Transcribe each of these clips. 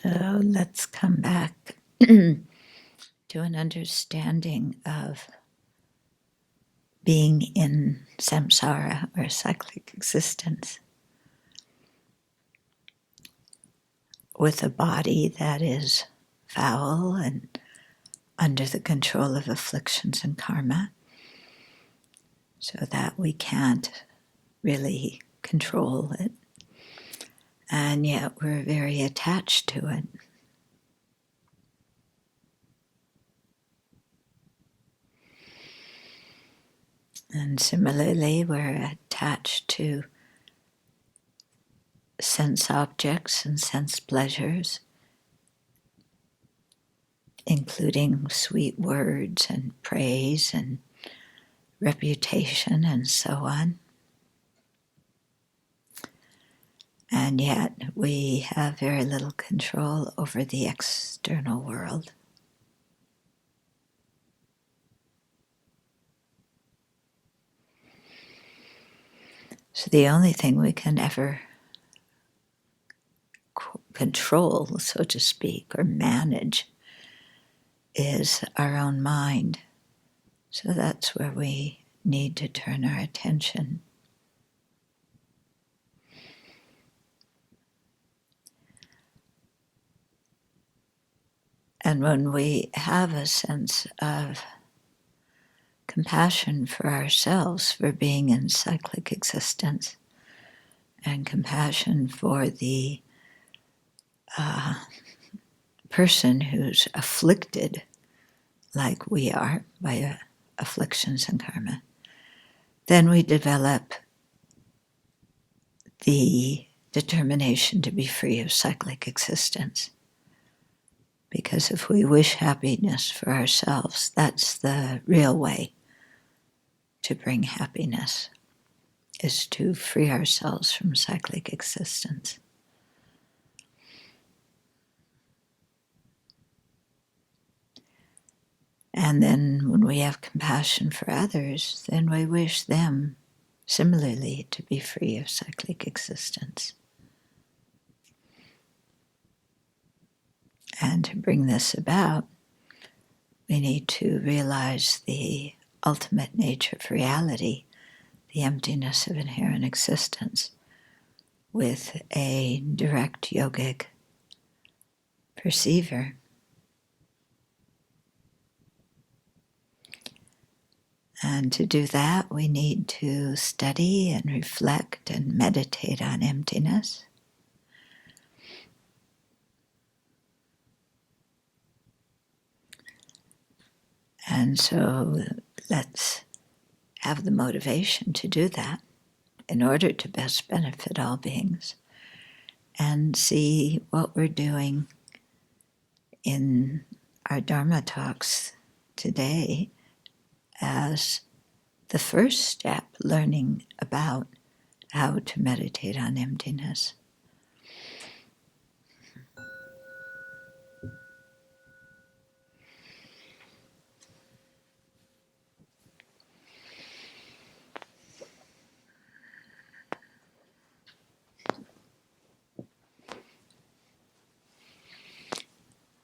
So let's come back to an understanding of being in samsara or cyclic existence with a body that is foul and under the control of afflictions and karma, so that we can't really control it, and yet we're very attached to it. And similarly, we're attached to sense objects and sense pleasures, including sweet words and praise and reputation and so on. And yet we have very little control over the external world. So the only thing we can ever control, so to speak, or manage is our own mind. So that's where we need to turn our attention. And when we have a sense of compassion for ourselves, for being in cyclic existence, and compassion for the person who's afflicted like we are by afflictions and karma, then we develop the determination to be free of cyclic existence. Because if we wish happiness for ourselves, that's the real way to bring happiness, is to free ourselves from cyclic existence. And then when we have compassion for others, then we wish them similarly to be free of cyclic existence. And to bring this about, we need to realize the ultimate nature of reality, the emptiness of inherent existence, with a direct yogic perceiver. And to do that, we need to study and reflect and meditate on emptiness. And so let's have the motivation to do that in order to best benefit all beings, and see what we're doing in our Dharma talks today as the first step, learning about how to meditate on emptiness.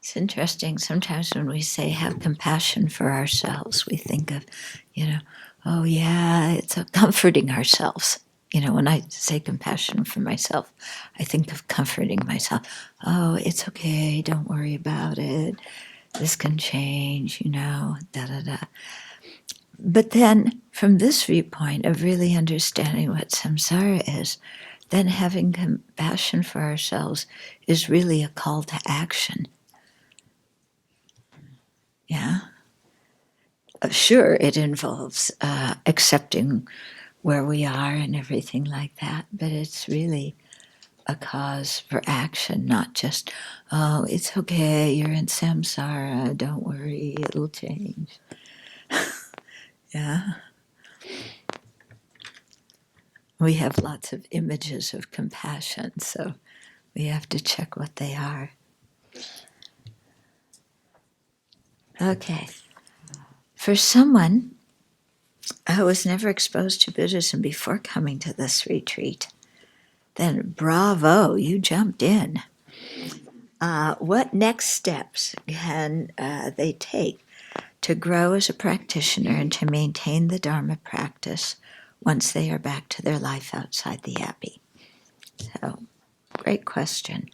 It's interesting, sometimes when we say have compassion for ourselves, we think of, oh yeah, it's comforting ourselves. When I say compassion for myself, I think of comforting myself. Oh, it's okay, don't worry about it. This can change, da-da-da. But then, from this viewpoint of really understanding what samsara is, then having compassion for ourselves is really a call to action. Yeah. Sure, it involves accepting where we are and everything like that, but it's really a cause for action, not just, oh, it's okay, you're in samsara, don't worry, it'll change. Yeah. We have lots of images of compassion, so we have to check what they are. Okay. For someone who was never exposed to Buddhism before coming to this retreat, then bravo, you jumped in. what next steps can they take to grow as a practitioner and to maintain the Dharma practice once they are back to their life outside the Abbey? So, great question.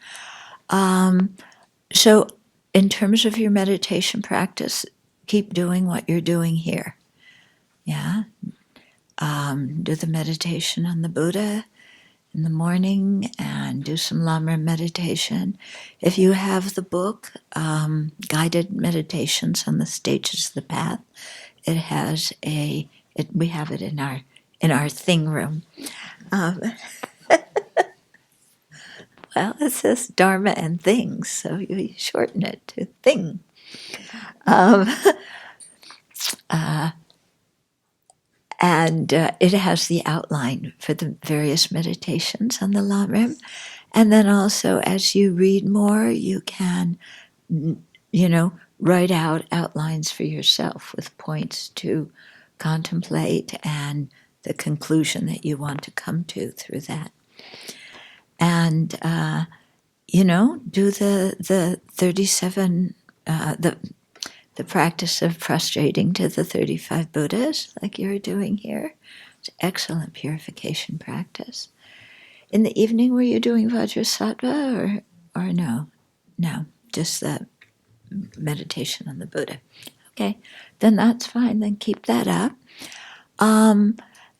So, in terms of your meditation practice, keep doing what you're doing here. Yeah? Do the meditation on the Buddha in the morning and do some Lamrim meditation. If you have the book, Guided Meditations on the Stages of the Path, it has we have it in our thing room. Well, it says Dharma and things, so you shorten it to thing. And it has the outline for the various meditations on the Lamrim. And then also, as you read more, you can, write out outlines for yourself with points to contemplate and the conclusion that you want to come to through that. And, do the 37, the practice of prostrating to the 35 Buddhas, like you're doing here. It's excellent purification practice. In the evening, were you doing Vajrasattva or no? No, just the meditation on the Buddha. Okay, then that's fine. Then keep that up.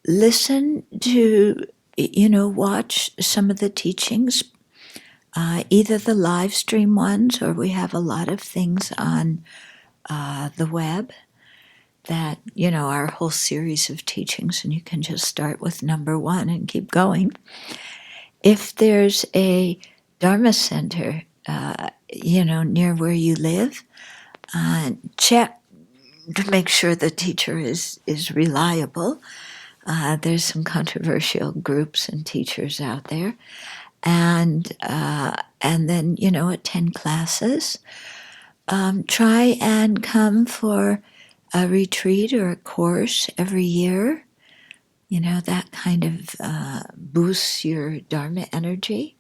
Listen to, watch some of the teachings, either the live stream ones, or we have a lot of things on the web that, our whole series of teachings, and you can just start with number 1 and keep going. If there's a Dharma center, near where you live, check to make sure the teacher is reliable. There's some controversial groups and teachers out there. And then, attend classes. Try and come for a retreat or a course every year. That kind of boosts your Dharma energy.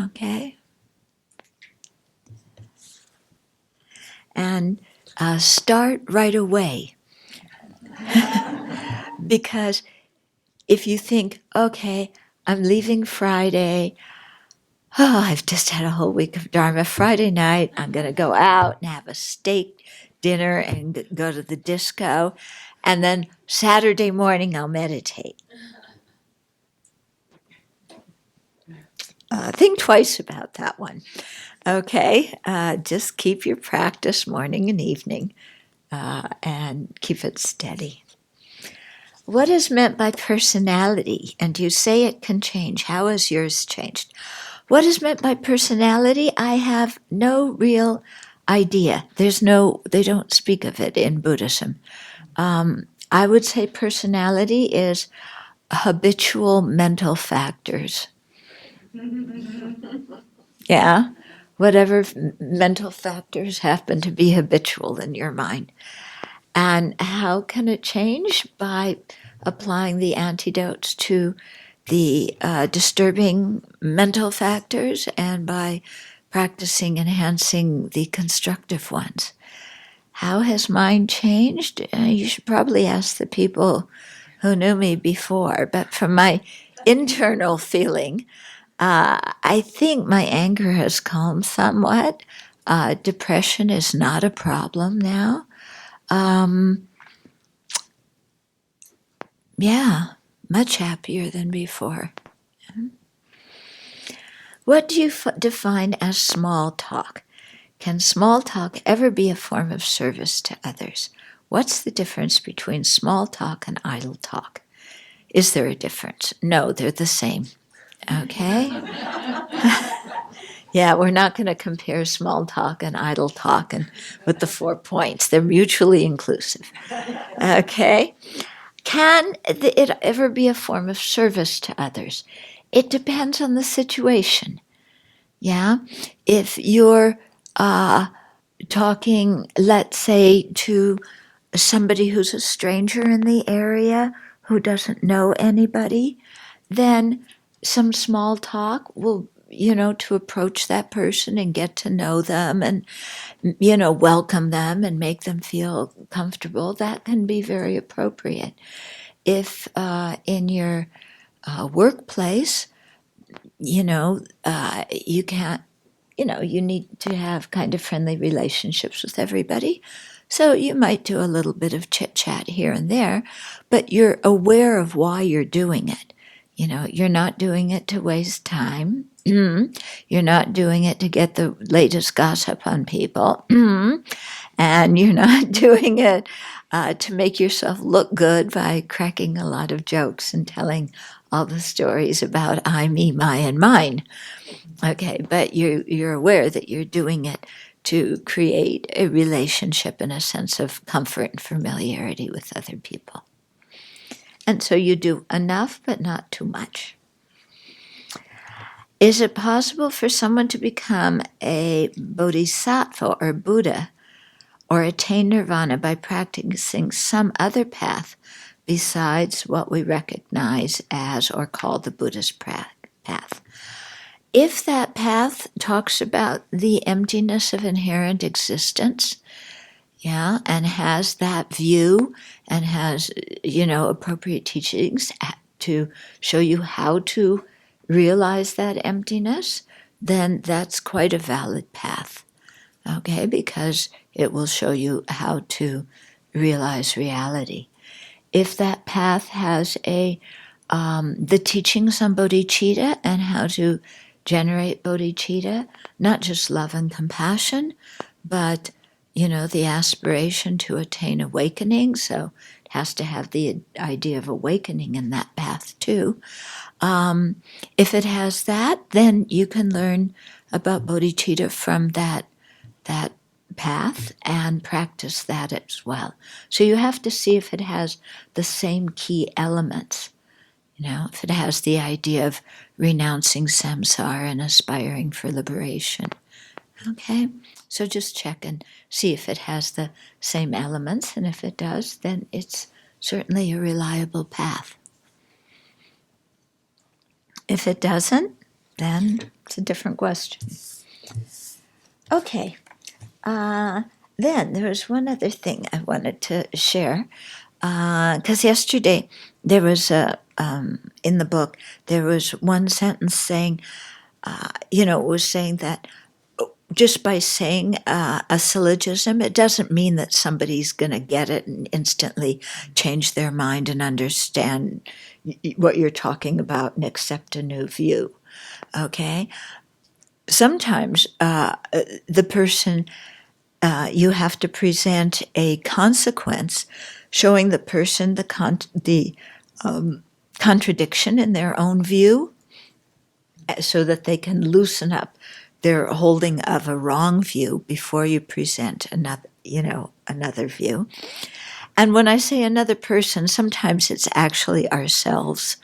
Okay? And start right away. Because if you think, okay, I'm leaving Friday, I've just had a whole week of Dharma. Friday night, I'm going to go out and have a steak dinner and go to the disco. And then Saturday morning, I'll meditate. Think twice about that one. Okay? Just keep your practice morning and evening and keep it steady. What is meant by personality? And you say it can change. How has yours changed? What is meant by personality? I have no real idea. They don't speak of it in Buddhism. I would say personality is habitual mental factors. Yeah, whatever mental factors happen to be habitual in your mind. And how can it change? By applying the antidotes to the disturbing mental factors and by practicing enhancing the constructive ones. How has mine changed? You should probably ask the people who knew me before, but from my internal feeling, I think my anger has calmed somewhat. Depression is not a problem now. Much happier than before. What do you define as small talk? Can small talk ever be a form of service to others? What's the difference between small talk and idle talk? Is there a difference? No, they're the same. Okay? Yeah, we're not going to compare small talk and idle talk and with the 4 points. They're mutually inclusive. Okay? Can it ever be a form of service to others? It depends on the situation. Yeah? If you're talking, let's say, to somebody who's a stranger in the area who doesn't know anybody, then some small talk will, to approach that person and get to know them and, welcome them and make them feel comfortable, that can be very appropriate. If in your workplace, you can't, you need to have kind of friendly relationships with everybody. So you might do a little bit of chit chat here and there, but you're aware of why you're doing it. You're not doing it to waste time. You're not doing it to get the latest gossip on people. And you're not doing it to make yourself look good by cracking a lot of jokes and telling all the stories about I, me, my, and mine. Okay, but you're aware that you're doing it to create a relationship and a sense of comfort and familiarity with other people. And so you do enough, but not too much. Is it possible for someone to become a bodhisattva or Buddha or attain nirvana by practicing some other path besides what we recognize as or call the Buddhist path? If that path talks about the emptiness of inherent existence, and has that view and has, appropriate teachings to show you how to realize that emptiness, then that's quite a valid path, okay, because it will show you how to realize reality. If that path has the teachings on bodhicitta and how to generate bodhicitta, not just love and compassion, but, the aspiration to attain awakening. So it has to have the idea of awakening in that path too. If it has that, then you can learn about bodhicitta from that path and practice that as well. So you have to see if it has the same key elements. If it has the idea of renouncing samsara and aspiring for liberation. Okay, so just check and see if it has the same elements, and if it does, then it's certainly a reliable path. If it doesn't, then it's a different question. Okay, then there was one other thing I wanted to share, because yesterday there was in the book, there was one sentence saying, it was saying that just by saying a syllogism, it doesn't mean that somebody's going to get it and instantly change their mind and understand what you're talking about and accept a new view. Okay? Sometimes the person, you have to present a consequence showing the person the contradiction in their own view so that they can loosen up their holding of a wrong view before you present another view. And when I say another person, sometimes it's actually ourselves.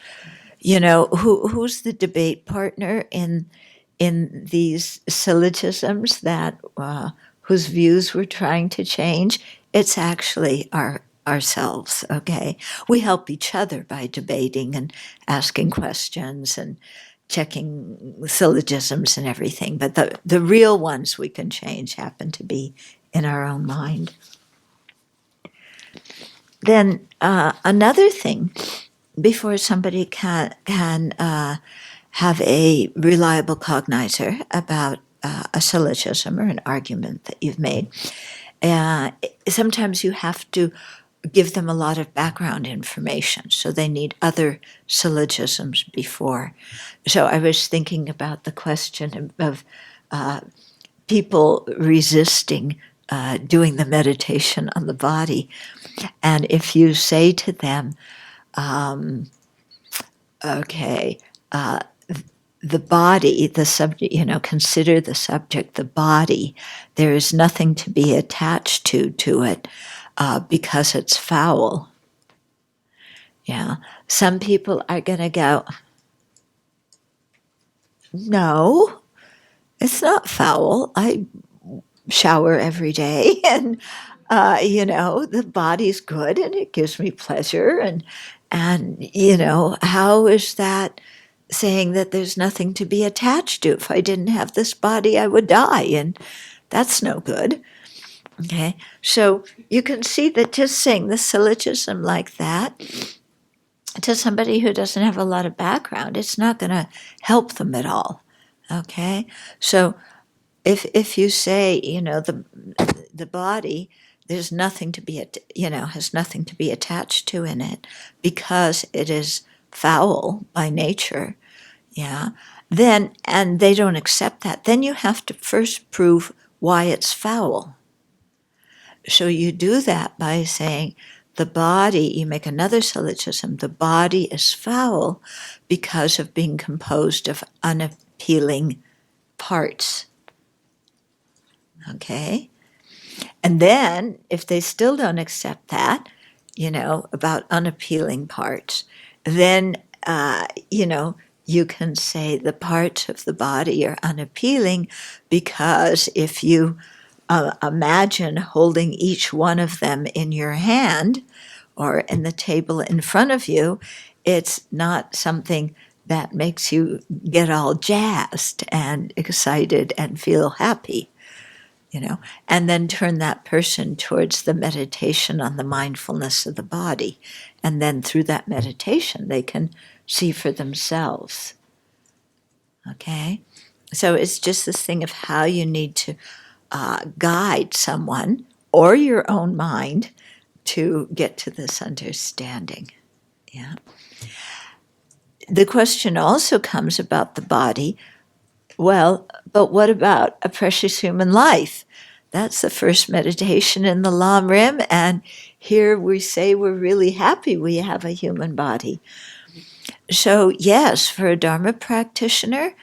Who's the debate partner in these syllogisms that whose views we're trying to change? It's actually ourselves, okay? We help each other by debating and asking questions and checking syllogisms and everything, but the real ones we can change happen to be in our own mind. Then another thing, before somebody can have a reliable cognizer about a syllogism or an argument that you've made, sometimes you have to give them a lot of background information, so they need other syllogisms before. So I was thinking about the question of people resisting doing the meditation on the body. And if you say to them, the body, the subject, consider the subject, the body, there is nothing to be attached to it because it's foul. Yeah. Some people are going to go, no, it's not foul. I shower every day and, the body's good and it gives me pleasure. And how is that saying that there's nothing to be attached to. If I didn't have this body, I would die, and that's no good. Okay, so you can see that just saying the syllogism like that to somebody who doesn't have a lot of background, it's not going to help them at all. Okay, so if you say, the body, there's nothing to be, has nothing to be attached to in it because it is foul by nature, yeah, then, and they don't accept that, then you have to first prove why it's foul. So you do that by saying the body, you make another syllogism, the body is foul because of being composed of unappealing parts. Okay? And then, if they still don't accept that, about unappealing parts, then, you can say the parts of the body are unappealing because if you imagine holding each one of them in your hand or in the table in front of you, it's not something that makes you get all jazzed and excited and feel happy. And then turn that person towards the meditation on the mindfulness of the body. And then through that meditation, they can see for themselves. Okay? So it's just this thing of how you need to guide someone or your own mind to get to this understanding. Yeah. The question also comes about the body. Well, but what about a precious human life? That's the first meditation in the Lam Rim, and here we say we're really happy we have a human body. So yes, for a Dharma practitioner,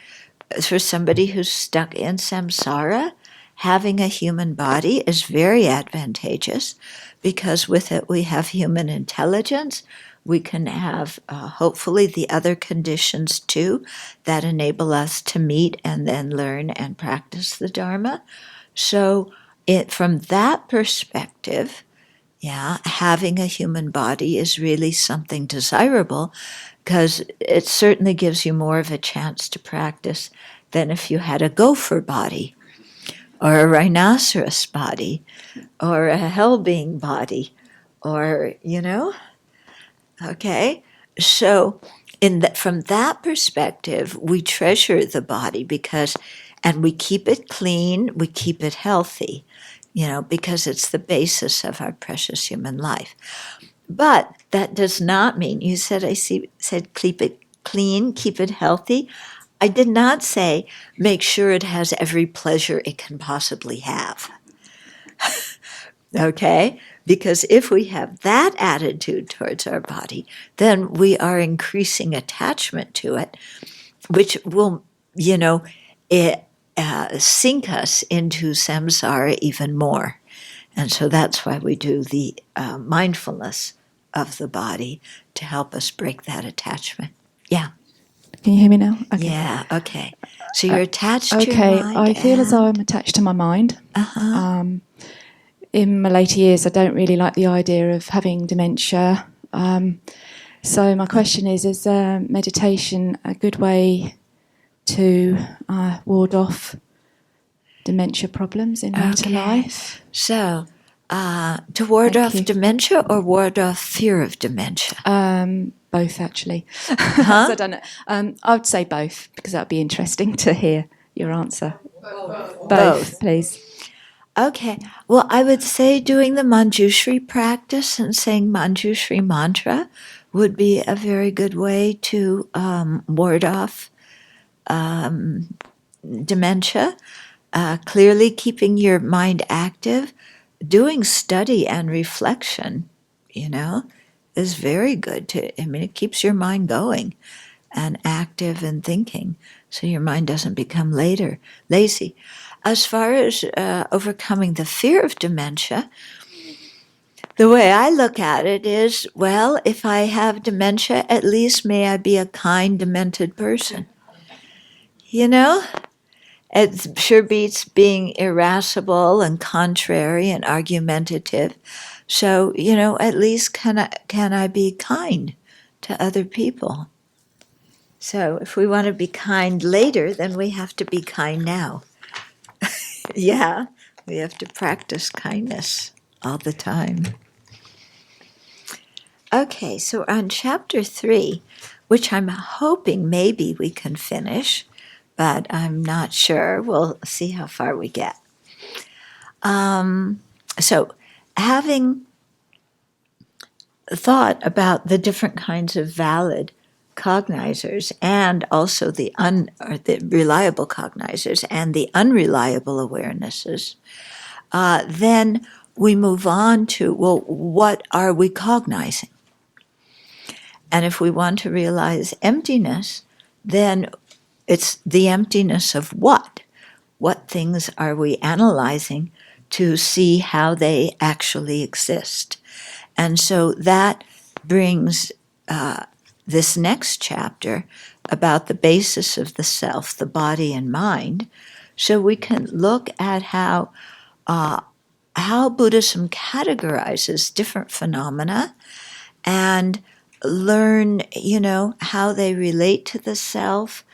for somebody who's stuck in samsara, having a human body is very advantageous because with it we have human intelligence. We can have, hopefully, the other conditions too that enable us to meet and then learn and practice the Dharma. So from that perspective, having a human body is really something desirable because it certainly gives you more of a chance to practice than if you had a gopher body or a rhinoceros body or a hell-being body or, Okay, so from that perspective, we treasure the body and we keep it clean, we keep it healthy, because it's the basis of our precious human life. But that does not mean, you said keep it clean, keep it healthy. I did not say make sure it has every pleasure it can possibly have. Okay? Because if we have that attitude towards our body, then we are increasing attachment to it, which will, sink us into samsara even more. And so that's why we do the mindfulness of the body to help us break that attachment. Yeah. Can you hear me now? Okay. Yeah, okay. So you're attached to your mind. I feel as though I'm attached to my mind. Uh-huh. In my later years, I don't really like the idea of having dementia. So my question is meditation a good way to ward off dementia problems in later life? So, to ward off dementia or ward off fear of dementia? Both, actually. Huh? So I don't know. I would say both, because that would be interesting to hear your answer. Both, please. Okay. Well, I would say doing the Manjushri practice and saying Manjushri mantra would be a very good way to ward off dementia. Clearly keeping your mind active, doing study and reflection, is very good. It keeps your mind going and active and thinking, so your mind doesn't become lazy. As far as overcoming the fear of dementia, the way I look at it is, well, if I have dementia, at least may I be a kind, demented person. It sure beats being irascible and contrary and argumentative. So, at least can I be kind to other people? So if we want to be kind later, then we have to be kind now. Yeah, we have to practice kindness all the time. Okay, so on chapter 3, which I'm hoping maybe we can finish, but I'm not sure. We'll see how far we get. So having thought about the different kinds of valid cognizers and also the reliable cognizers and the unreliable awarenesses, then we move on to, well, what are we cognizing? And if we want to realize emptiness, then it's the emptiness of what? What things are we analyzing to see how they actually exist? And so that brings this next chapter about the basis of the self, the body and mind, so we can look at how Buddhism categorizes different phenomena and learn, how they relate to the self.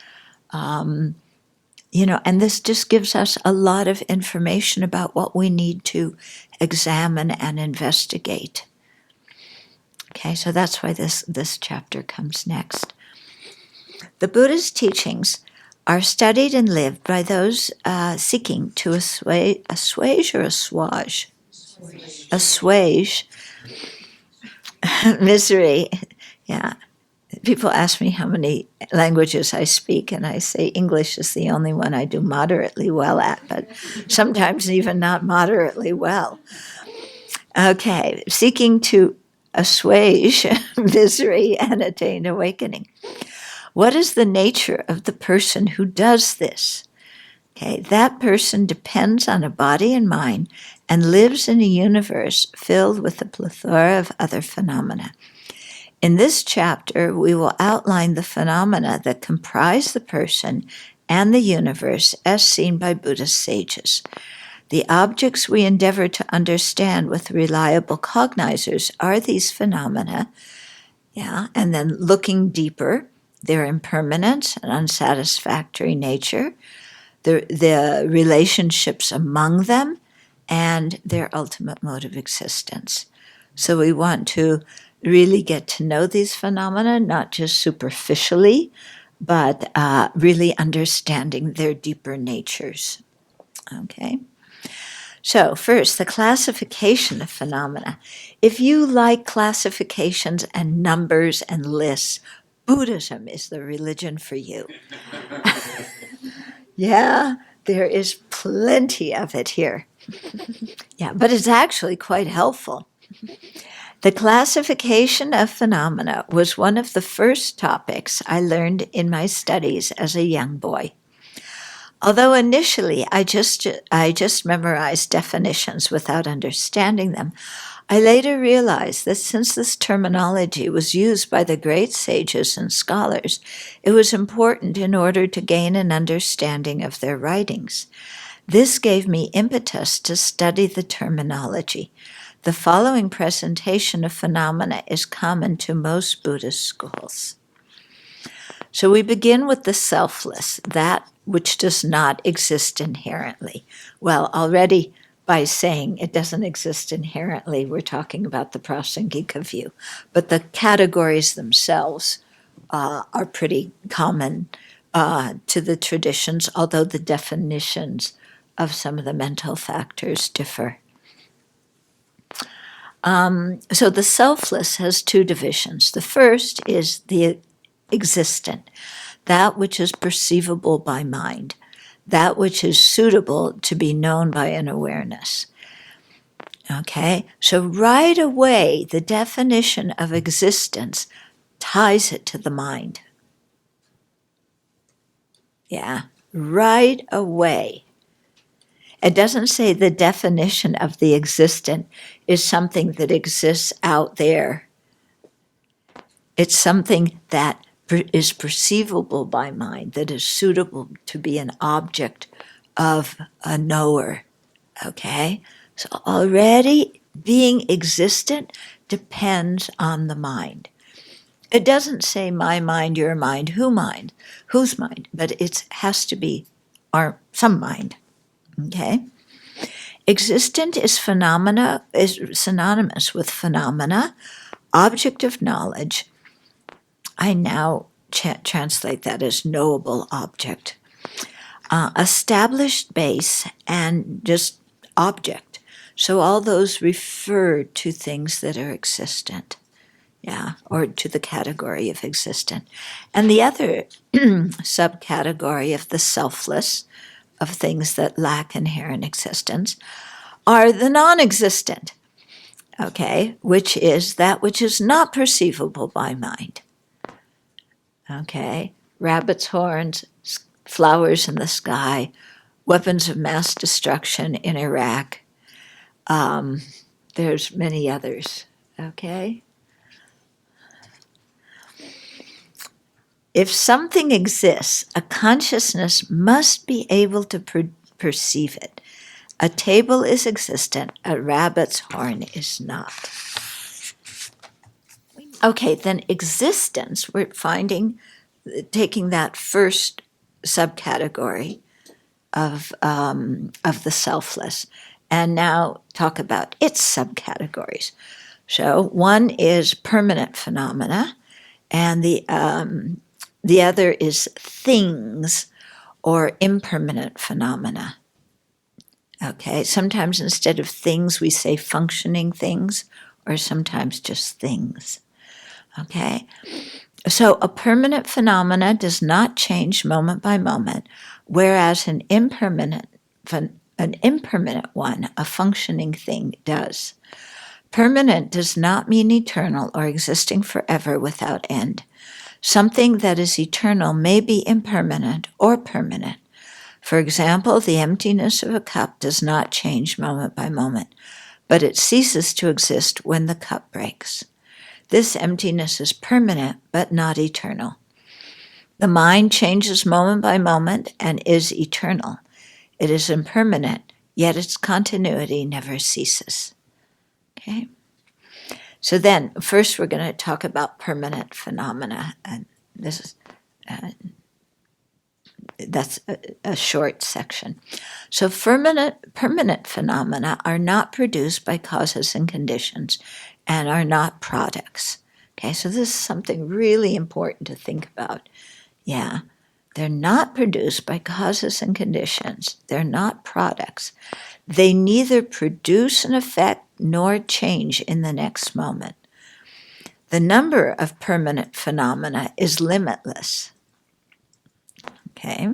And this just gives us a lot of information about what we need to examine and investigate. Okay, so that's why this chapter comes next. The Buddha's teachings are studied and lived by those seeking to assuage misery. Yeah. People ask me how many languages I speak, and I say English is the only one I do moderately well at, but sometimes even not moderately well. Okay, seeking to assuage misery and attain awakening. What is the nature of the person who does this? Okay, that person depends on a body and mind and lives in a universe filled with a plethora of other phenomena. In this chapter, we will outline the phenomena that comprise the person and the universe as seen by Buddhist sages. The objects we endeavor to understand with reliable cognizers are these phenomena, and then looking deeper, their impermanence and unsatisfactory nature, the relationships among them, and their ultimate mode of existence. So we want to really get to know these phenomena, not just superficially, but really understanding their deeper natures. Okay? So first, the classification of phenomena. If you like classifications and numbers and lists, Buddhism is the religion for you. Yeah, there is plenty of it here. Yeah, but it's actually quite helpful. The classification of phenomena was one of the first topics I learned in my studies as a young boy. Although initially I just memorized definitions without understanding them, I later realized that since this terminology was used by the great sages and scholars, it was important in order to gain an understanding of their writings. This gave me impetus to study the terminology. The following presentation of phenomena is common to most Buddhist schools. So we begin with the selfless, that which does not exist inherently. Well, already by saying it doesn't exist inherently, we're talking about the Prasangika view. But the categories themselves are pretty common to the traditions, although the definitions of some of the mental factors differ. So the selfless has two divisions. The first is the existent, that which is perceivable by mind, that which is suitable to be known by an awareness. Okay, so right away, the definition of existence ties it to the mind. Yeah, right away. It doesn't say the definition of the existent is something that exists out there. It's something that is perceivable by mind, that is suitable to be an object of a knower. Okay? So already being existent depends on the mind. It doesn't say my mind, your mind, whose mind, but it has to be some mind. Okay? Existent is synonymous with phenomena, object of knowledge. I now translate that as knowable object. Established base and just object. So all those refer to things that are existent. Yeah, or to the category of existent. And the other subcategory of the selfless, of things that lack inherent existence, are the non-existent, okay, which is that which is not perceivable by mind. Okay, rabbit's horns, flowers in the sky, weapons of mass destruction in Iraq. There's many others, okay? If something exists, a consciousness must be able to perceive it. A table is existent, a rabbit's horn is not. Okay, then existence, we're taking that first subcategory of the selfless, and now talk about its subcategories. So one is permanent phenomena, and the other is things or impermanent phenomena. Okay, sometimes instead of things we say functioning things, or sometimes just things. Okay, so a permanent phenomena does not change moment by moment, whereas an impermanent one, a functioning thing, does. Permanent does not mean eternal or existing forever without end. Something that is eternal may be impermanent or permanent. For example, the emptiness of a cup does not change moment by moment, but it ceases to exist when the cup breaks. This emptiness is permanent, but not eternal. The mind changes moment by moment and is eternal. It is impermanent, yet its continuity never ceases. Okay? So then, first we're going to talk about permanent phenomena, and this is that's a short section. So permanent phenomena are not produced by causes and conditions and are not products. Okay, so this is something really important to think about. Yeah, they're not produced by causes and conditions. They're not products. They neither produce an effect nor change in the next moment. The number of permanent phenomena is limitless. Okay.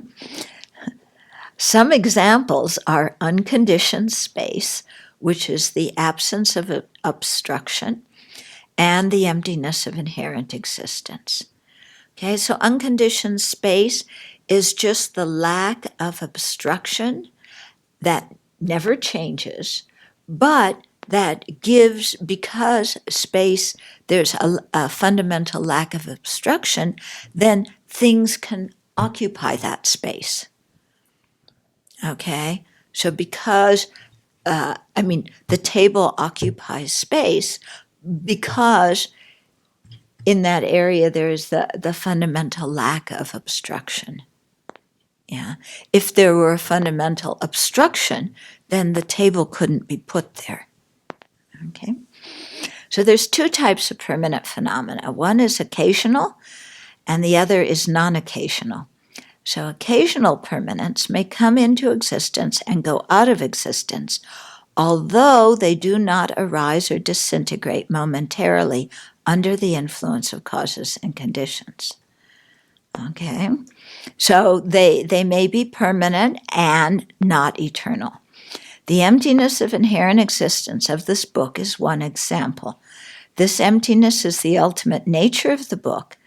Some examples are unconditioned space, which is the absence of obstruction, and the emptiness of inherent existence. Okay, so unconditioned space is just the lack of obstruction that never changes, but that gives, because space, there's a fundamental lack of obstruction, then things can occupy that space. Okay, so because, the table occupies space because in that area there is the fundamental lack of obstruction. Yeah, if there were a fundamental obstruction, then the table couldn't be put there. Okay, so there's two types of permanent phenomena. One is occasional, and the other is non-occasional. So occasional permanents may come into existence and go out of existence, although they do not arise or disintegrate momentarily under the influence of causes and conditions. Okay, so they may be permanent and not eternal. The emptiness of inherent existence of this book is one example. This emptiness is the ultimate nature of the book.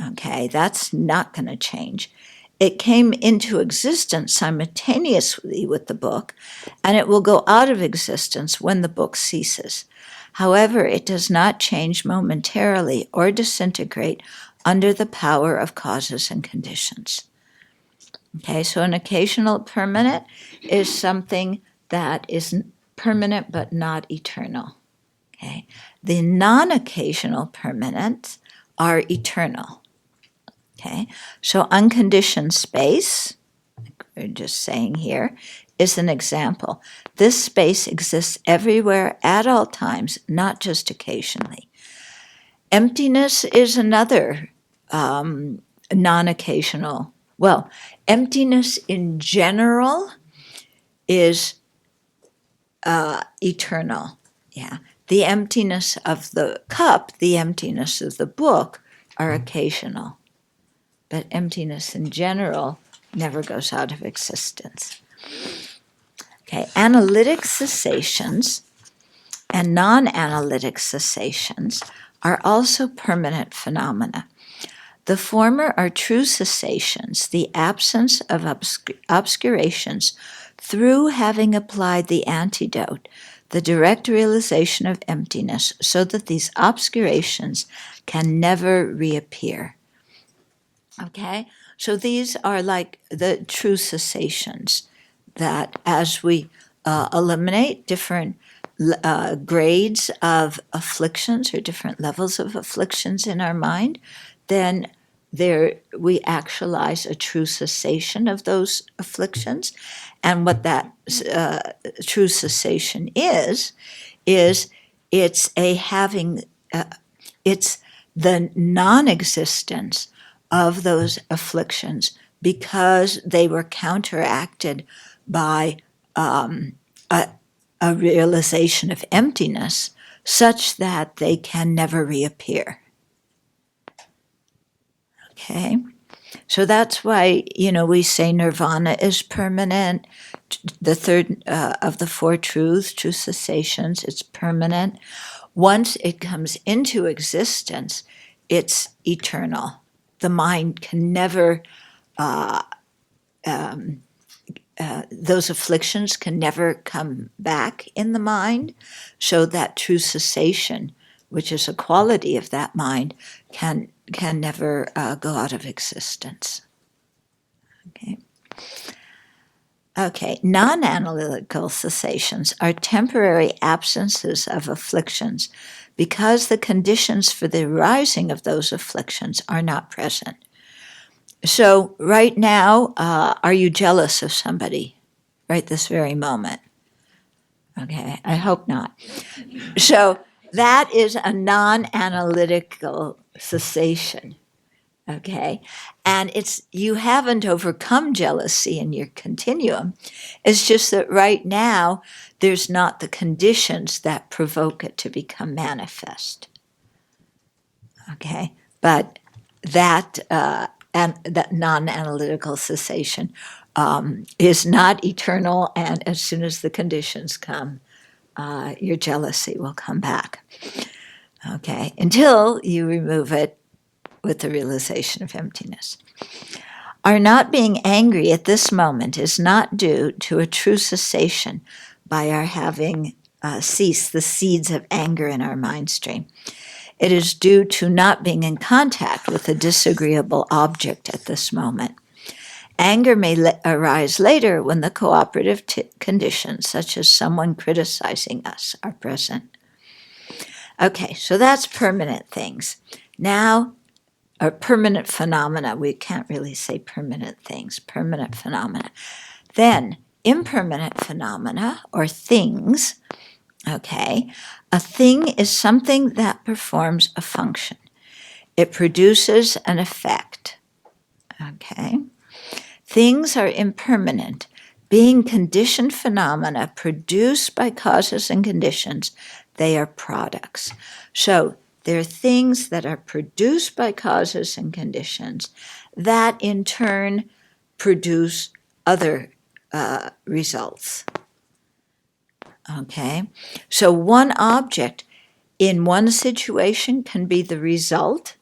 Okay, that's not going to change. It came into existence simultaneously with the book, and it will go out of existence when the book ceases. However, it does not change momentarily or disintegrate under the power of causes and conditions. Okay, so an occasional permanent is something that is permanent but not eternal. Okay, the non-occasional permanents are eternal. Okay, so unconditioned space, like we're just saying here, is an example. This space exists everywhere at all times, not just occasionally. Emptiness is another non-occasional. Well, emptiness in general is eternal. Yeah. The emptiness of the cup, the emptiness of the book are occasional. But emptiness in general never goes out of existence. Okay, analytic cessations and non-analytic cessations are also permanent phenomena. The former are true cessations, the absence of obscurations through having applied the antidote, the direct realization of emptiness, so that these obscurations can never reappear. Okay, so these are like the true cessations that as we eliminate different grades of afflictions or different levels of afflictions in our mind, then there we actualize a true cessation of those afflictions. And what that true cessation is it's a having, it's the non-existence of those afflictions because they were counteracted by a realization of emptiness such that they can never reappear. Okay, so that's why, we say nirvana is permanent. The third of the four truths, true cessations, it's permanent. Once it comes into existence, it's eternal. The mind can never, those afflictions can never come back in the mind. So that true cessation, which is a quality of that mind, can never go out of existence. Okay, non-analytical cessations are temporary absences of afflictions because the conditions for the arising of those afflictions are not present. So right now, are you jealous of somebody right this very moment? Okay, I hope not. So that is a non-analytical cessation. Okay, and you haven't overcome jealousy in your continuum. It's just that right now there's not the conditions that provoke it to become manifest. Okay, but that that non-analytical cessation is not eternal, and as soon as the conditions come, your jealousy will come back. Okay, until you remove it with the realization of emptiness. Our not being angry at this moment is not due to a true cessation by our having ceased the seeds of anger in our mind stream. It is due to not being in contact with a disagreeable object at this moment. Anger may arise later when the cooperative conditions, such as someone criticizing us, are present. Okay, so that's permanent things. Now, or permanent phenomena. We can't really say permanent things, permanent phenomena. Then impermanent phenomena or things. Okay, a thing is something that performs a function. It produces an effect. Okay, things are impermanent, being conditioned phenomena produced by causes and conditions. They are products. So they're things that are produced by causes and conditions that in turn produce other results. Okay, so one object in one situation can be the result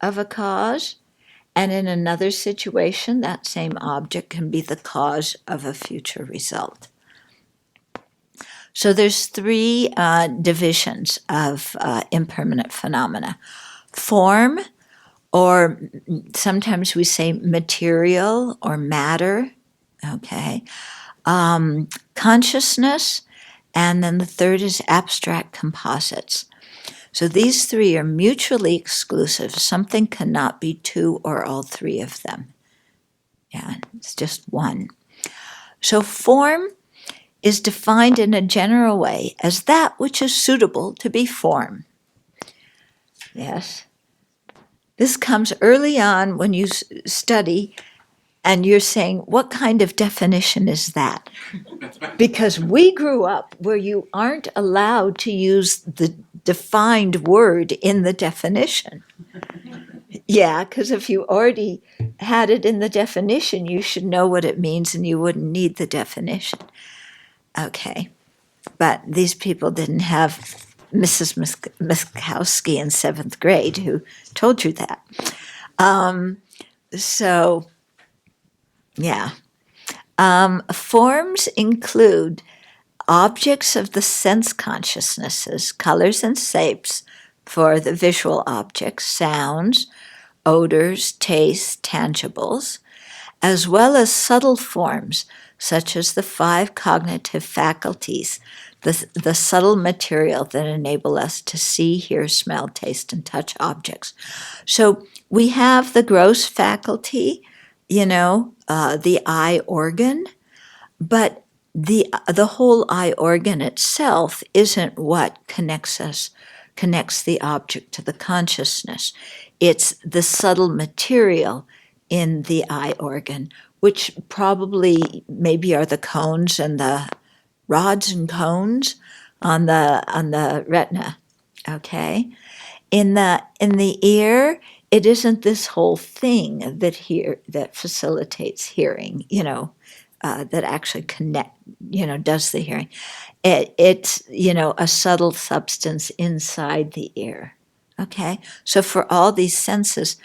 of a cause, and in another situation, that same object can be the cause of a future result. So there's three divisions of impermanent phenomena. Form, or sometimes we say material or matter, okay. Consciousness, and then the third is abstract composites. So these three are mutually exclusive. Something cannot be two or all three of them. Yeah, it's just one. So form is defined in a general way as that which is suitable to be form. Yes. This comes early on when you study and you're saying, what kind of definition is that? Because we grew up where you aren't allowed to use the defined word in the definition. Yeah, because if you already had it in the definition, you should know what it means and you wouldn't need the definition. Okay. But these people didn't have Mrs. Miskowski in seventh grade who told you that. So, yeah. Forms include objects of the sense consciousnesses, colors and shapes for the visual objects, sounds, odors, tastes, tangibles, as well as subtle forms such as the five cognitive faculties, the subtle material that enable us to see, hear, smell, taste, and touch objects. So we have the gross faculty, the eye organ, but the whole eye organ itself isn't what connects the object to the consciousness. It's the subtle material in the eye organ, which probably maybe are the cones and the rods and cones on the retina. Okay, in the ear, it isn't this whole thing that facilitates hearing. That actually does the hearing. It's a subtle substance inside the ear. Okay, so for all these senses,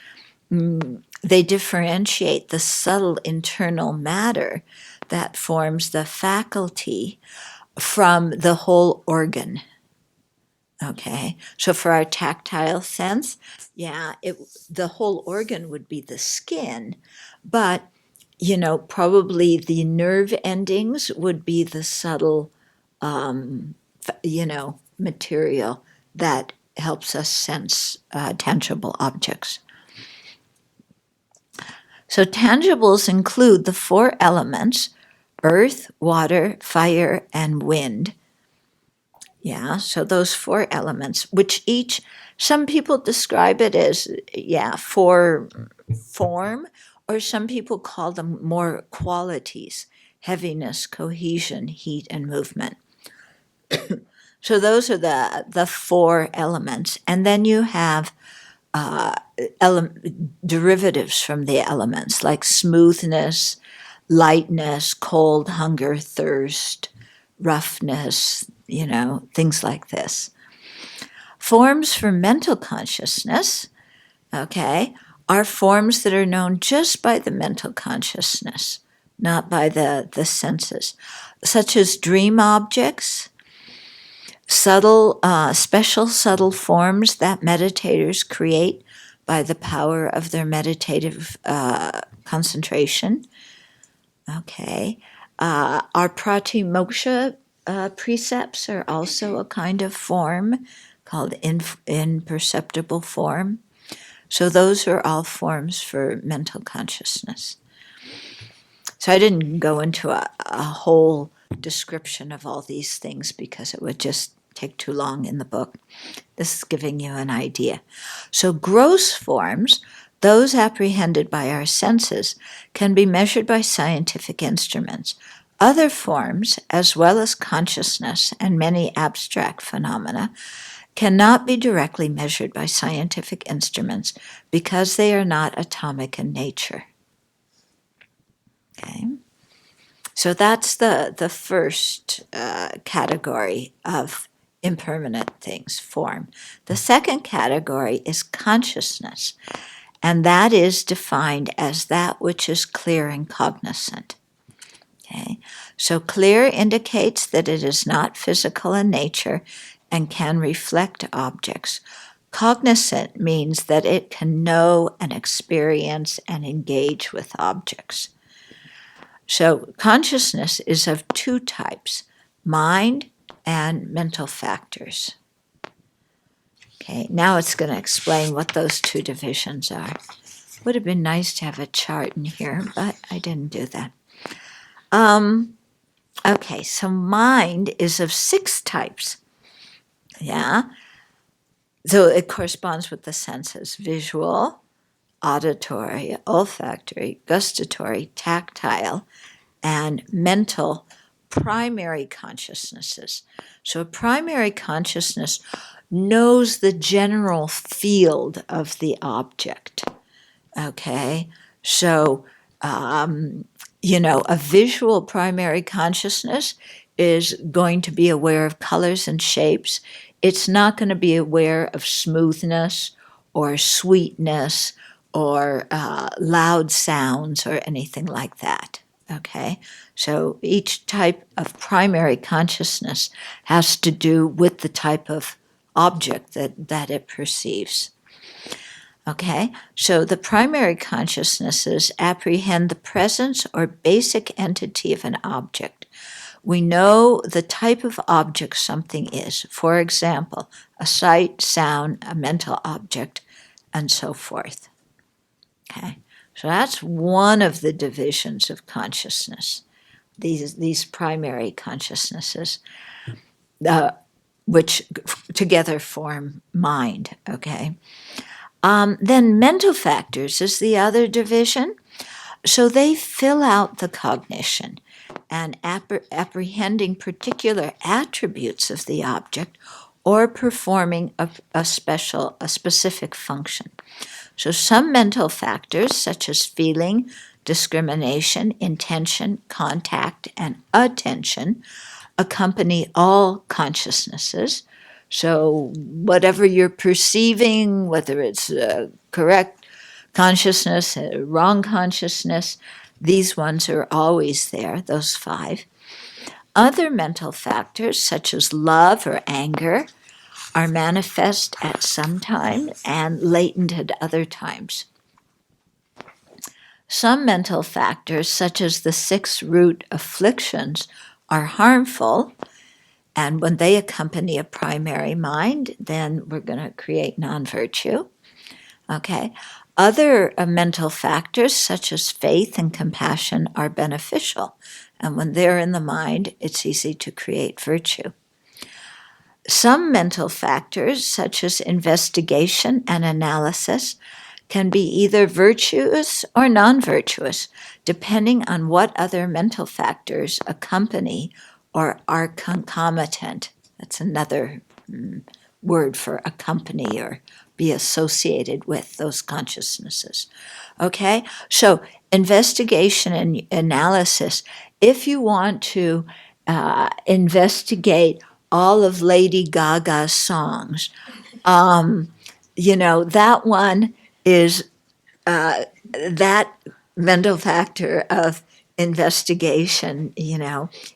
they differentiate the subtle internal matter that forms the faculty from the whole organ. Okay, so for our tactile sense, the whole organ would be the skin, but probably the nerve endings would be the subtle, material that helps us sense tangible objects. So tangibles include the four elements: earth, water, fire, and wind. Yeah, so those four elements, which some people describe it as, for form, or some people call them more qualities: heaviness, cohesion, heat, and movement. So those are the four elements. And then you have derivatives from the elements, like smoothness, lightness, cold, hunger, thirst, roughness, things like this. Forms for mental consciousness, are forms that are known just by the mental consciousness, not by the senses, such as dream objects, special subtle forms that meditators create by the power of their meditative concentration. Okay. Our pratimoksha precepts are also a kind of form called imperceptible form. So those are all forms for mental consciousness. So I didn't go into a whole description of all these things because it would just take too long in the book. This is giving you an idea. So gross forms, those apprehended by our senses, can be measured by scientific instruments. Other forms, as well as consciousness and many abstract phenomena, cannot be directly measured by scientific instruments because they are not atomic in nature. Okay. So that's the first category of impermanent things, form. The second category is consciousness, and that is defined as that which is clear and cognizant. Okay. So clear indicates that it is not physical in nature and can reflect objects. Cognizant means that it can know and experience and engage with objects. So consciousness is of two types: mind and mental factors. Okay, now it's going to explain what those two divisions are. Would have been nice to have a chart in here, but I didn't do that. Okay, so mind is of 6 types. Yeah. So it corresponds with the senses: visual, auditory, olfactory, gustatory, tactile, and mental primary consciousnesses. So a primary consciousness knows the general field of the object. Okay, so a visual primary consciousness is going to be aware of colors and shapes. It's not going to be aware of smoothness or sweetness or loud sounds or anything like that. Okay, so each type of primary consciousness has to do with the type of object that it perceives. Okay, so the primary consciousnesses apprehend the presence or basic entity of an object. We know the type of object something is. For example, a sight, sound, a mental object, and so forth. Okay, so that's one of the divisions of consciousness, these primary consciousnesses, which together form mind, okay? Then mental factors is the other division. So they fill out the cognition and apprehending particular attributes of the object or performing a specific function. So some mental factors, such as feeling, discrimination, intention, contact, and attention, accompany all consciousnesses. So whatever you're perceiving, whether it's correct consciousness, wrong consciousness, these ones are always there, those 5. Other mental factors, such as love or anger, are manifest at some time and latent at other times. Some mental factors, such as the 6 root afflictions, are harmful, and when they accompany a primary mind, then we're going to create non-virtue. Okay. Other mental factors, such as faith and compassion, are beneficial, and when they're in the mind, it's easy to create virtue. Some mental factors, such as investigation and analysis, can be either virtuous or non-virtuous, depending on what other mental factors accompany or are concomitant. That's another word for accompany or be associated with those consciousnesses. Okay, so investigation and analysis. If you want to investigate all of Lady Gaga's songs, that one is that mental factor of investigation,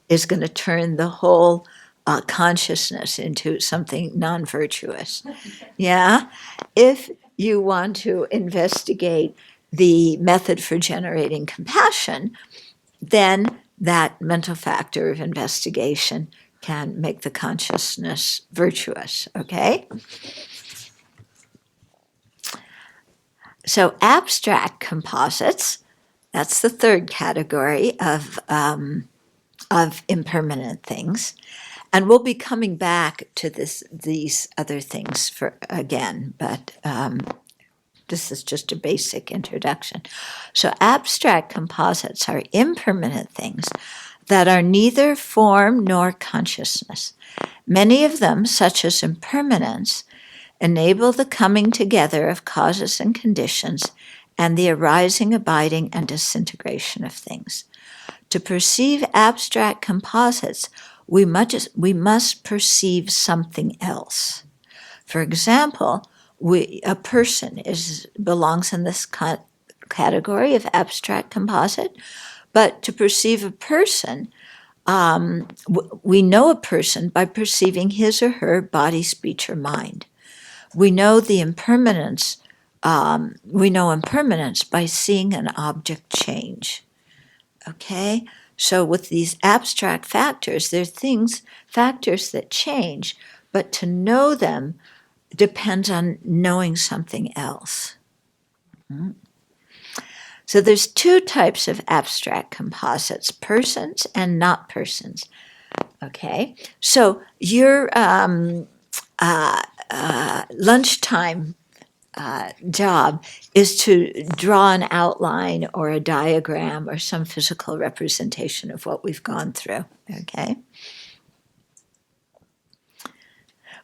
is going to turn the whole consciousness into something non-virtuous. Yeah? If you want to investigate the method for generating compassion, then that mental factor of investigation can make the consciousness virtuous, okay? So abstract composites, that's the third category of impermanent things. And we'll be coming back to these other things again, but this is just a basic introduction. So abstract composites are impermanent things that are neither form nor consciousness. Many of them, such as impermanence, enable the coming together of causes and conditions and the arising, abiding, and disintegration of things. To perceive abstract composites, we must perceive something else. For example, a person belongs in this category of abstract composite, but to perceive a person, we know a person by perceiving his or her body, speech, or mind. We know impermanence by seeing an object change. Okay? So with these abstract factors, they're factors that change, but to know them depends on knowing something else. So there's two types of abstract composites, persons and not persons. Okay, so your lunchtime job is to draw an outline or a diagram or some physical representation of what we've gone through. Okay.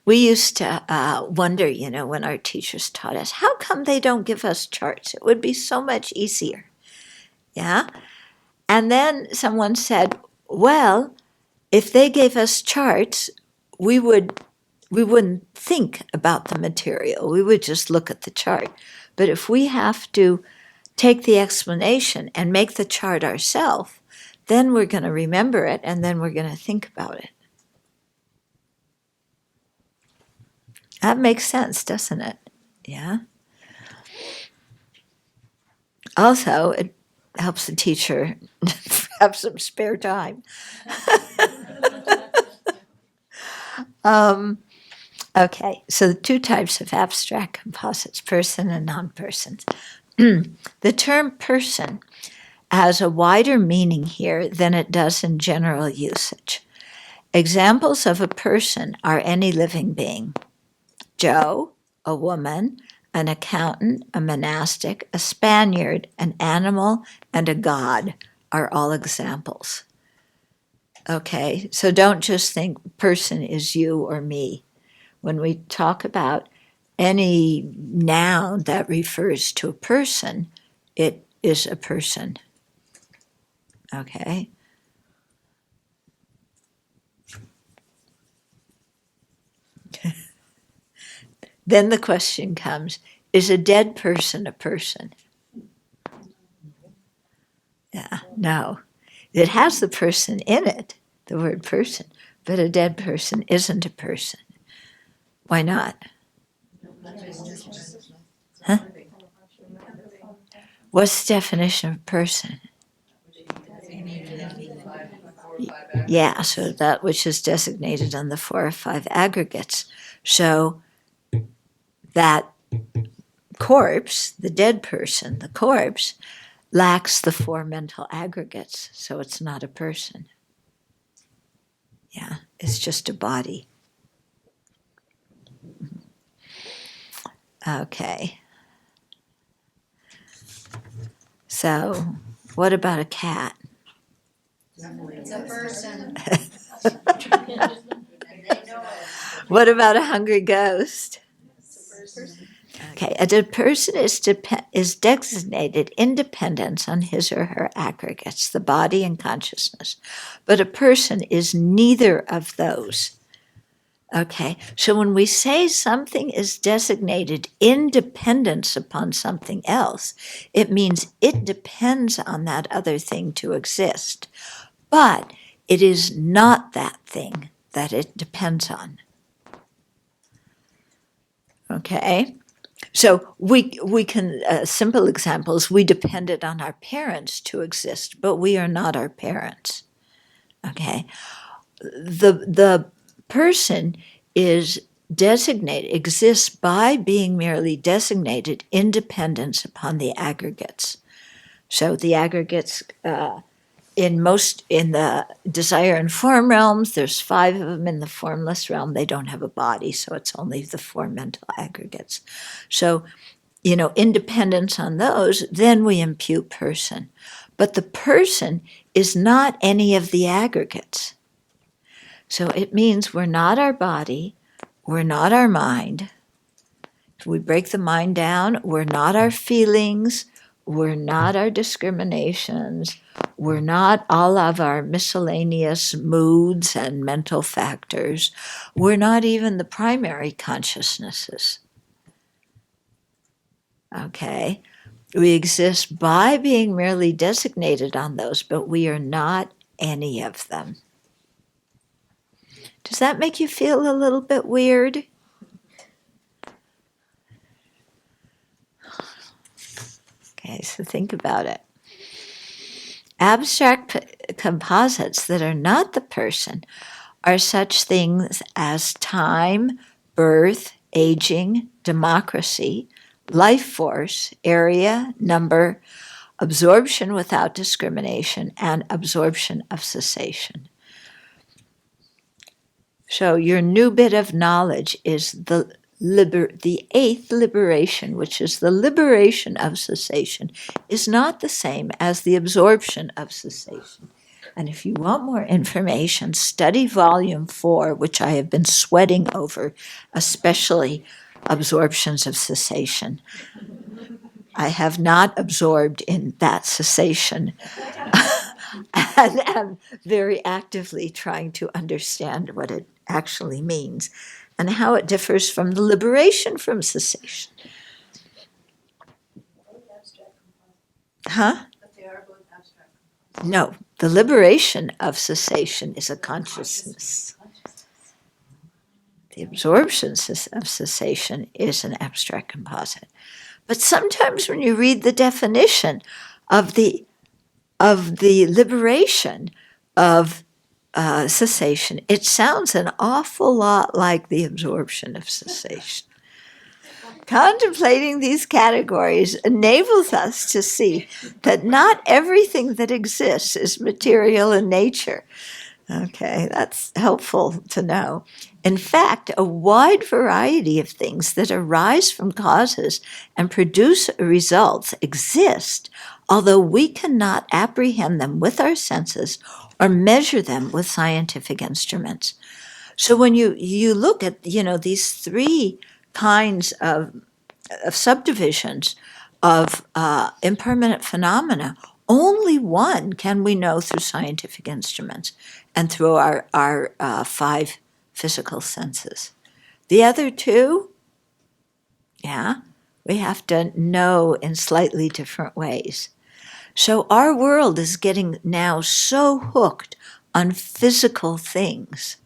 We used to wonder, when our teachers taught us, how come they don't give us charts? It would be so much easier. Yeah. And then someone said, well, if they gave us charts, we wouldn't think about the material. We would just look at the chart. But if we have to take the explanation and make the chart ourselves, then we're going to remember it and then we're going to think about it. That makes sense, doesn't it? Yeah. Also, it helps the teacher have some spare time. Okay, so the two types of abstract composites, person and non-persons. The term person has a wider meaning here than it does in general usage. Examples of a person are any living being. Joe, a woman, an accountant, a monastic, a Spaniard, an animal, and a god are all examples. Okay, so don't just think person is you or me. When we talk about any noun that refers to a person, it is a person. Okay? Then the question comes, is a dead person a person? Yeah, no. It has the person in it, the word person, but a dead person isn't a person. Why not? Huh? What's the definition of person? Yeah, so that which is designated on the 4 or 5 aggregates. So that corpse, the dead person, the corpse, lacks the 4 mental aggregates, so it's not a person. Yeah, it's just a body. Okay. So, what about a cat? It's a person. What about a hungry ghost? Okay, a dead person is designated independence on his or her aggregates, the body and consciousness. But a person is neither of those. Okay, so when we say something is designated independence upon something else, it means it depends on that other thing to exist. But it is not that thing that it depends on. Okay? So we can, simple examples, we depended on our parents to exist, but we are not our parents. Okay? The person is designated, exists by being merely designated independence upon the aggregates. So the aggregates, in the desire and form realms, there's 5 of them. In the formless realm, they don't have a body, so it's only the 4 mental aggregates. So, independence on those, then we impute person. But the person is not any of the aggregates. So it means we're not our body, we're not our mind. If we break the mind down, we're not our feelings, we're not our discriminations, we're not all of our miscellaneous moods and mental factors. We're not even the primary consciousnesses. Okay? We exist by being merely designated on those, but we are not any of them. Does that make you feel a little bit weird? Okay, so think about it. Abstract composites that are not the person are such things as time, birth, aging, democracy, life force, area, number, absorption without discrimination, and absorption of cessation. So your new bit of knowledge is the eighth liberation, which is the liberation of cessation, is not the same as the absorption of cessation. And if you want more information, study volume 4, which I have been sweating over, especially absorptions of cessation. I have not absorbed in that cessation and am very actively trying to understand what it actually means and how it differs from the liberation from cessation. Huh? No, the liberation of cessation is a consciousness. The absorption of cessation is an abstract composite. But sometimes when you read the definition of the liberation of cessation, it sounds an awful lot like the absorption of cessation. Contemplating these categories enables us to see that not everything that exists is material in nature. Okay, that's helpful to know. In fact, a wide variety of things that arise from causes and produce results exist, although we cannot apprehend them with our senses or measure them with scientific instruments. So when you look at, these three kinds of subdivisions of impermanent phenomena, only one can we know through scientific instruments and through our 5 physical senses. The other two, we have to know in slightly different ways. So our world is getting now so hooked on physical things,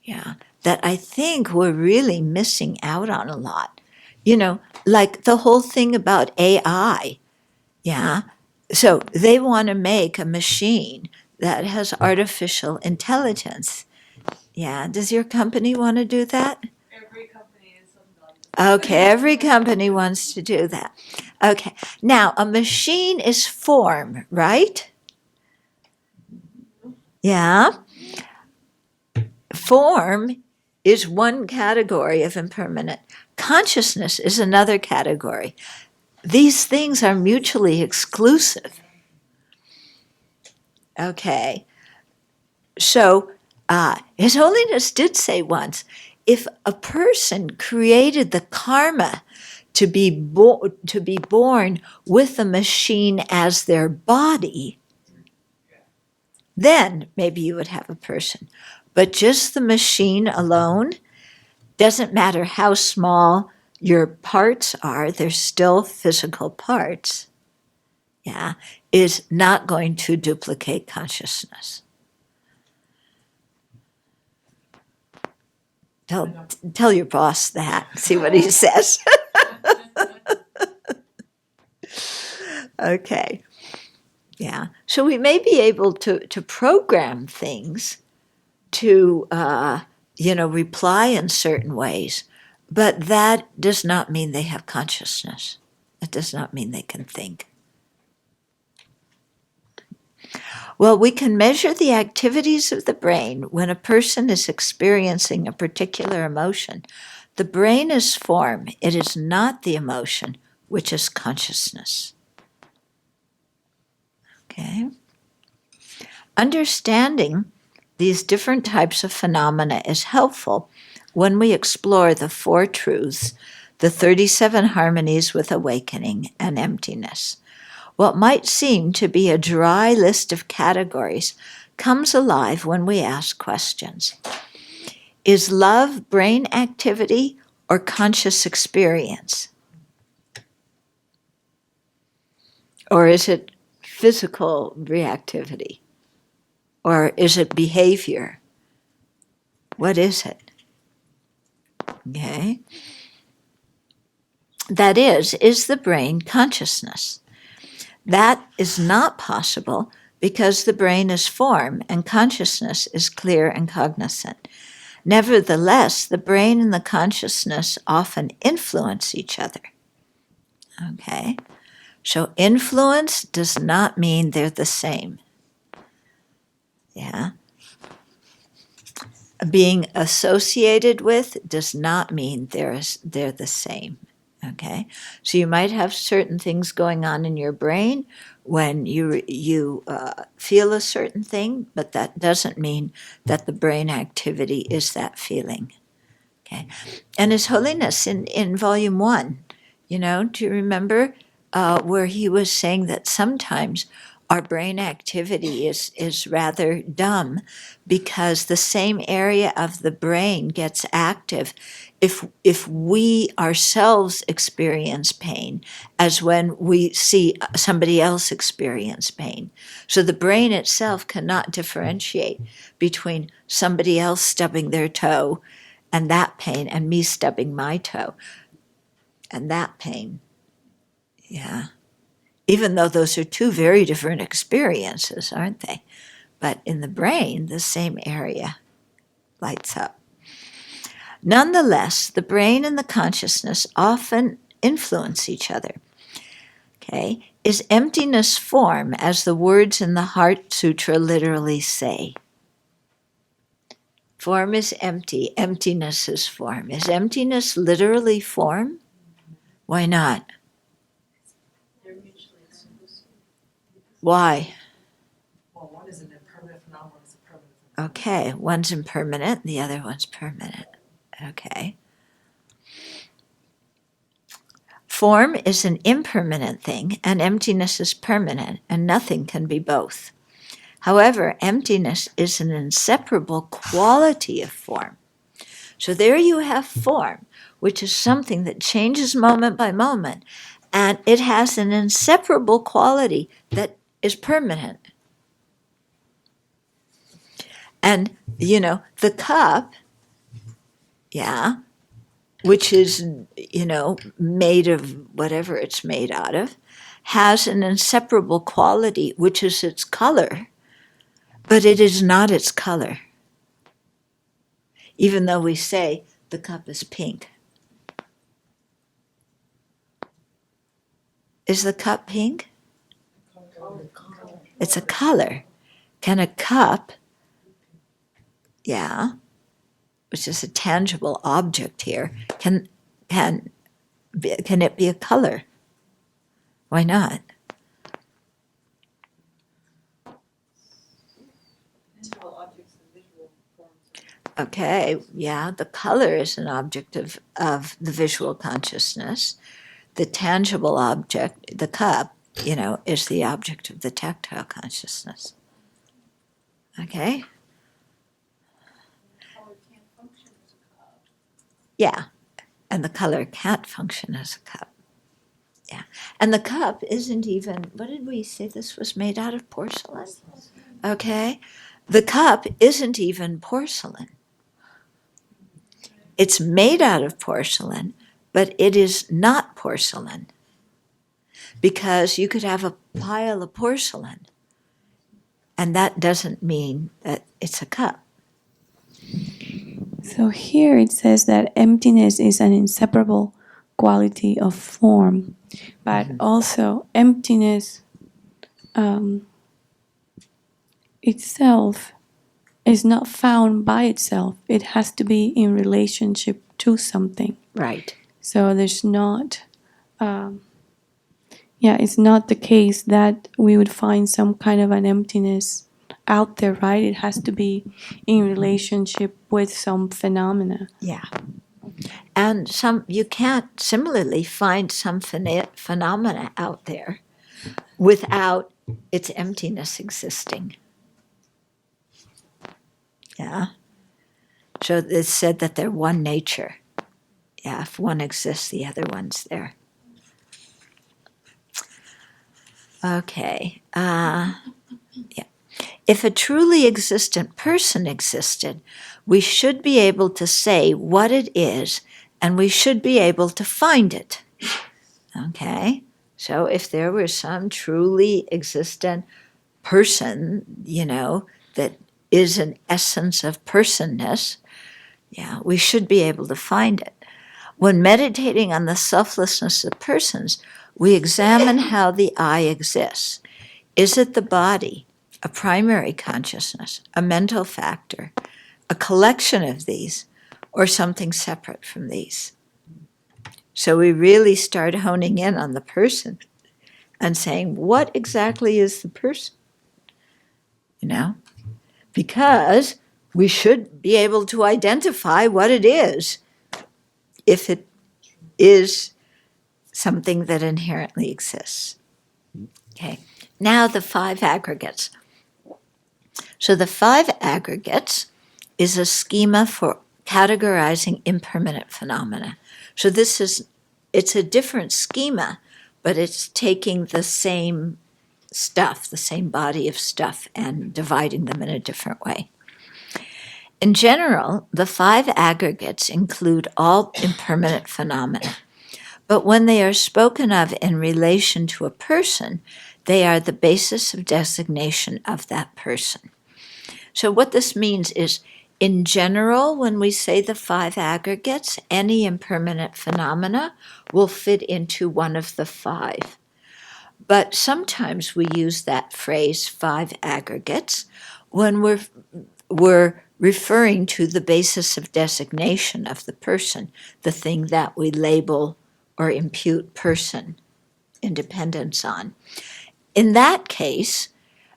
that I think we're really missing out on a lot. Like the whole thing about AI, So they want to make a machine that has artificial intelligence. Does your company want to do that? Every company is involved. Okay, every company wants to do that. Okay, now a machine is form, right? Yeah. Form is one category of impermanent. Consciousness is another category. These things are mutually exclusive. Okay. So, His Holiness did say once, if a person created the karma to be born with the machine as their body, then maybe you would have a person. But just the machine alone, doesn't matter how small your parts are, they're still physical parts, is not going to duplicate consciousness. Tell your boss that, see what he says. Okay. So we may be able to program things to, reply in certain ways, but that does not mean they have consciousness. It does not mean they can think. Well, we can measure the activities of the brain when a person is experiencing a particular emotion. The brain is form. It is not the emotion, which is consciousness. Okay. Understanding these different types of phenomena is helpful when we explore the 4 truths, the 37 harmonies with awakening and emptiness. What might seem to be a dry list of categories comes alive when we ask questions. Is love brain activity or conscious experience? Or is it physical reactivity? Or is it behavior? What is it? Okay. That is the brain consciousness? That is not possible because the brain is form and consciousness is clear and cognizant. Nevertheless, the brain and the consciousness often influence each other. Okay? So influence does not mean they're the same. Yeah? Being associated with does not mean they're the same. Okay? So you might have certain things going on in your brain when you feel a certain thing, but that doesn't mean that the brain activity is that feeling. Okay? And His Holiness in Volume 1, do you remember where he was saying that sometimes our brain activity is rather dumb because the same area of the brain gets active if we ourselves experience pain as when we see somebody else experience pain. So the brain itself cannot differentiate between somebody else stubbing their toe and that pain and me stubbing my toe and that pain. Yeah. Even though those are two very different experiences, aren't they? But in the brain, the same area lights up. Nonetheless, the brain and the consciousness often influence each other. Okay? Is emptiness form, as the words in the Heart Sutra literally say? Form is empty, emptiness is form. Is emptiness literally form? Why not? They're mutually exclusive. Why? Well, one is an impermanent phenomenon, one is a permanent phenomenon. Okay, one's impermanent, the other one's permanent. Okay. Form is an impermanent thing, and emptiness is permanent, and nothing can be both. However, emptiness is an inseparable quality of form. So there you have form, which is something that changes moment by moment, and it has an inseparable quality that is permanent. And, the cup, yeah, which is, made of whatever it's made out of, has an inseparable quality, which is its color, but it is not its color. Even though we say the cup is pink. Is the cup pink? It's a color. Can a cup, yeah, which is a tangible object here, can it be a color? Why not? Visual objects and visual forms. Okay, yeah, the color is an object of the visual consciousness. The tangible object, the cup, is the object of the tactile consciousness. Okay? Color can't function as a cup. Yeah, and the color can't function as a cup. Yeah, and the cup isn't even, what did we say this was made out of? Porcelain? Okay, the cup isn't even porcelain. It's made out of porcelain, but it is not porcelain. Because you could have a pile of porcelain, and that doesn't mean that it's a cup. So here it says that emptiness is an inseparable quality of form, but also emptiness itself is not found by itself. It has to be in relationship to something. Right. So there's not, it's not the case that we would find some kind of an emptiness out there, right? It has to be in relationship with some phenomena. Yeah. And you can't similarly find some phenomena out there without its emptiness existing. Yeah. So it's said that they're one nature. Yeah, if one exists, the other one's there. Okay. Yeah. If a truly existent person existed, we should be able to say what it is, and we should be able to find it. Okay? So if there were some truly existent person, that is an essence of personness, Yeah, we should be able to find it. When meditating on the selflessness of persons, we examine how the I exists. Is it the body, a primary consciousness, a mental factor, a collection of these, or something separate from these? So we really start honing in on the person and saying, what exactly is the person? You know? Because we should be able to identify what it is if it is something that inherently exists. Okay. Now the 5 aggregates. So the 5 aggregates is a schema for categorizing impermanent phenomena. So it's a different schema, but it's taking the same stuff, the same body of stuff, and dividing them in a different way. In general, the 5 aggregates include all impermanent phenomena, but when they are spoken of in relation to a person, they are the basis of designation of that person. So what this means is, in general, when we say the 5 aggregates, any impermanent phenomena will fit into one of the 5. But sometimes we use that phrase, 5 aggregates, when we're referring to the basis of designation of the person, the thing that we label or impute person independence on. In that case,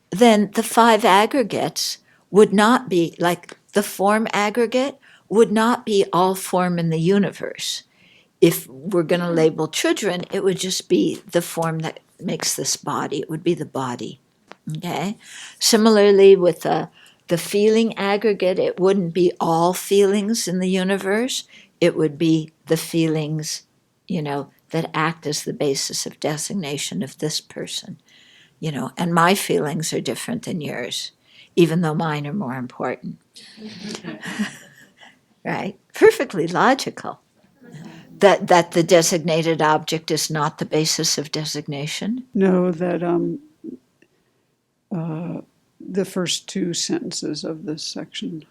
then the 5 aggregates would not be, like the form aggregate, would not be all form in the universe. If we're going to label children, it would just be the form that makes this body. It would be the body. Okay? Similarly, with the feeling aggregate, it wouldn't be all feelings in the universe. It would be the feelings, that act as the basis of designation of this person. And my feelings are different than yours, even though mine are more important. Right? Perfectly logical. That the designated object is not the basis of designation? No, that the first 2 sentences of this section.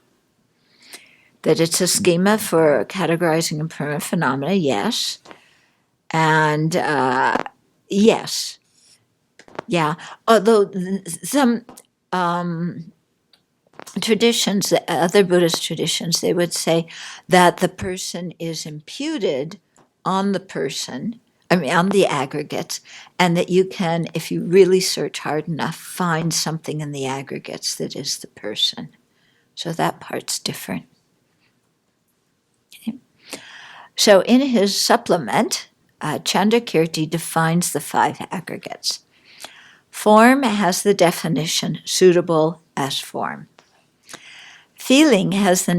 That it's a schema for categorizing impermanent phenomena, yes. And yes. Yeah. Although some traditions, other Buddhist traditions, they would say that the person is imputed on the person, on the aggregates, and that you can, if you really search hard enough, find something in the aggregates that is the person. So that part's different. Okay. So in his supplement, Chandrakirti defines the 5 aggregates. Form has the definition suitable as form. Feeling has the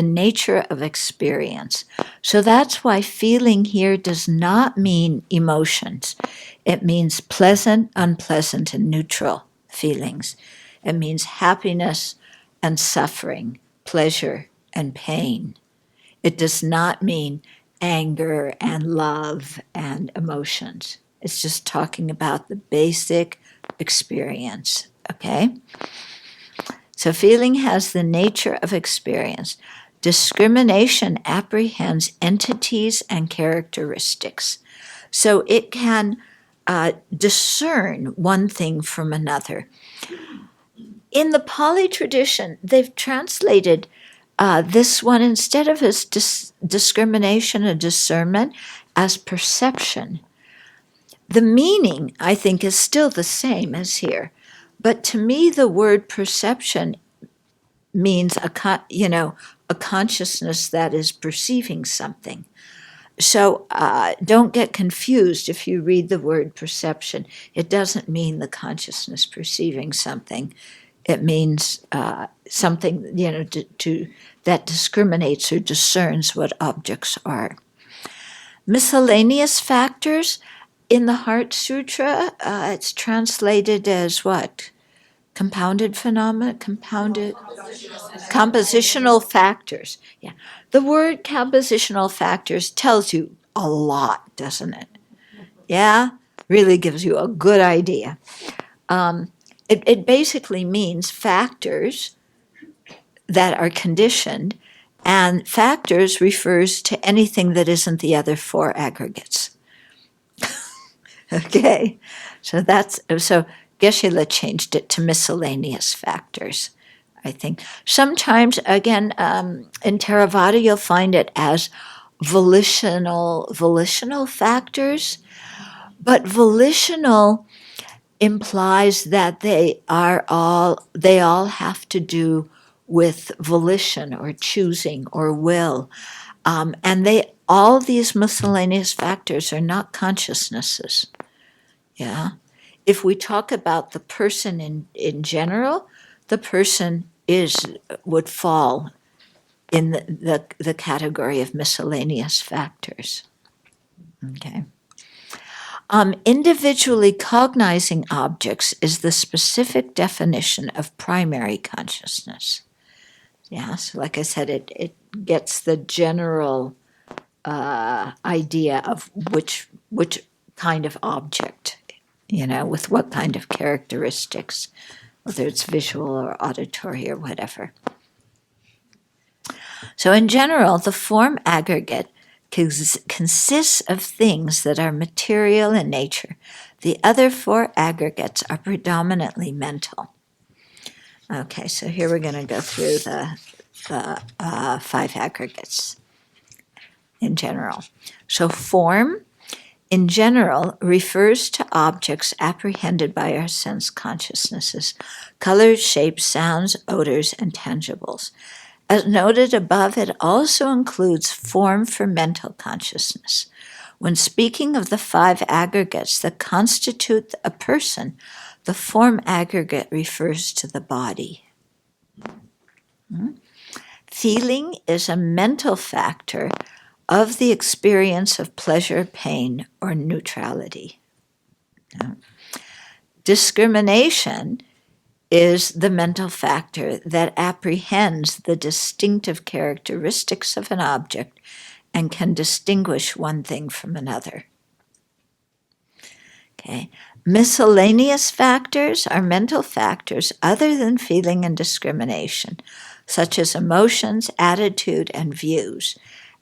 nature of experience. So that's why feeling here does not mean emotions. It means pleasant, unpleasant, and neutral feelings. It means happiness and suffering, pleasure and pain. It does not mean anger and love and emotions. It's just talking about the basic experience, okay? So feeling has the nature of experience. Discrimination apprehends entities and characteristics. So it can discern one thing from another. In the Pali tradition, they've translated this one, instead of as discrimination and discernment, as perception. The meaning, I think, is still the same as here. But to me, the word perception means a consciousness that is perceiving something. So don't get confused if you read the word perception. It doesn't mean the consciousness perceiving something. It means something, that discriminates or discerns what objects are. Miscellaneous factors, in the Heart Sutra, it's translated as what? Compounded phenomena? Compositional factors. Yeah. The word compositional factors tells you a lot, doesn't it? Yeah? Really gives you a good idea. It basically means factors that are conditioned And factors refers to anything that isn't the other four aggregates. Okay, so Geshe-la changed it to miscellaneous factors, I think. Sometimes, again, in Theravada, you'll find it as volitional factors, but volitional implies that they all have to do with volition or choosing or will, and all these miscellaneous factors are not consciousnesses. Yeah, if we talk about the person in general, the person would fall in the category of miscellaneous factors. Okay. Individually cognizing objects is the specific definition of primary consciousness. Yeah, so like I said, it gets the general idea of which kind of object, with what kind of characteristics, whether it's visual or auditory or whatever. So in general, the form aggregate consists of things that are material in nature. The other four aggregates are predominantly mental. Okay, so here we're going to go through the five aggregates in general. So form, in general, refers to objects apprehended by our sense consciousnesses, colors, shapes, sounds, odors, and tangibles. As noted above, it also includes form for mental consciousness. When speaking of the five aggregates that constitute a person, the form aggregate refers to the body. Feeling is a mental factor of the experience of pleasure, pain, or neutrality. Discrimination is the mental factor that apprehends the distinctive characteristics of an object and can distinguish one thing from another. Okay. Miscellaneous factors are mental factors other than feeling and discrimination, such as emotions, attitude, and views,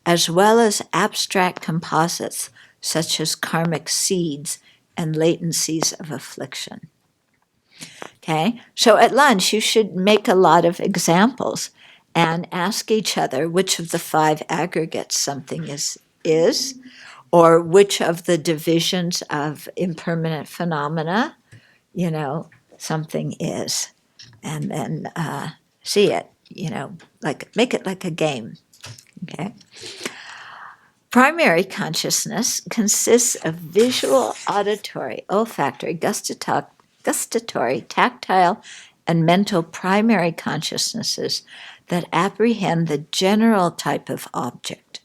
as well as abstract composites such as karmic seeds and latencies of affliction. Okay, so at lunch you should make a lot of examples and ask each other which of the five aggregates something is, or which of the divisions of impermanent phenomena, something is, and then see it, make it like a game. Okay. Primary consciousness consists of visual, auditory, olfactory, gustatory, tactile, and mental primary consciousnesses that apprehend the general type of object.